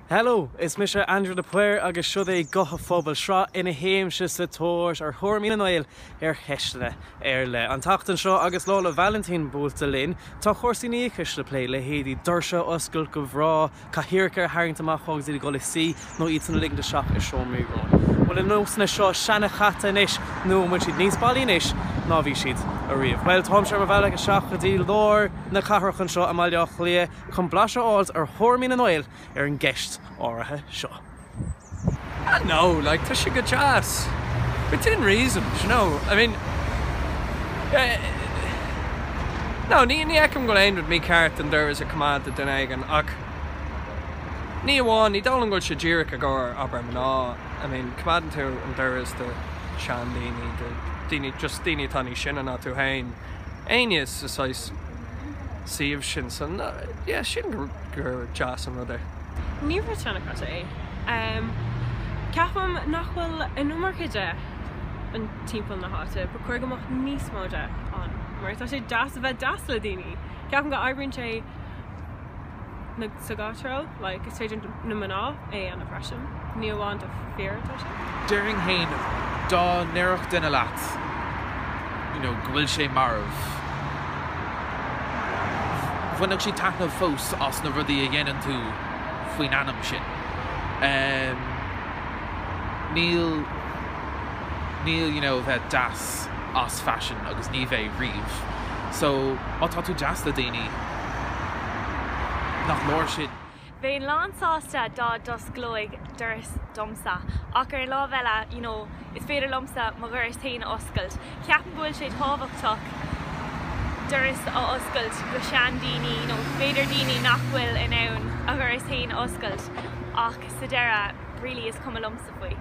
Hello, it's Mr. Andrew de Puer agus siúd é gotha phobal seo ina héimse sa tóir ar thuirmí na Níl ar cheistena le. An tachtan seo agus lála Valentín búlta linn, tá chórsaí níochas le plé le héadí dorsa oscail go bhrá, cathíorcha hairnta amach í go le sí nó iad san ligna seach ar seomúrán. Well in nósna seo seanna chata inis nó mu siad níos bailí inis ná bhí siad a riamh. Well Tom se mar bhealach a seach go dtí lór na cathrachan seo amaileach lia chun blaise áils ar thuirmí na Níl ar an gceist áirithe seo. No, like, tá sé go jazz. Within reason, you know. I mean, no, ní ecem go lein with me cart and there is a command den eigen ach ní amháin, ní dálan go sé díreach a gcóir aber mná. I mean, command tú and there is the sean daoine tánaí sin ná tú hain. Ainias is sais siomh sin san, yeah, sin gur jazz an rudder. Ní bhfuil sena cata é. Ceapam nach bhfuil an numarcaide an timppla na háte, ba chuir go mach níos móide an. Mar tá sé deas a bheith deas le daoine. Ceapam go aibríonn sé na sagátro, like, is féidir na maná é an oppression. Ní amháin a fear tá sé. During hain dá neirech den a leat, you know, go bhfuil sé marmh. Bhainneach sí taitneamh fós as na rudaí a dhéanann tú faoin anam sin. Níl, you know, bheith deas as fashion agus ní bheith riamh. So, má tá tú deas le daoine nach leor sin. Bhíonn lánsásta dá dos glóig duras domsa. Ach ar lá bheile, you know, is féidir lomsa má gur is taoine oscailt. Ceapan bhfuil sé tábhachtach duras á oscailt go sean daoine, you know, féidir daoine nach bhfuil in ann a gur is taoine oscailt. Ach sa deireadh really is cum a lomsa faoi.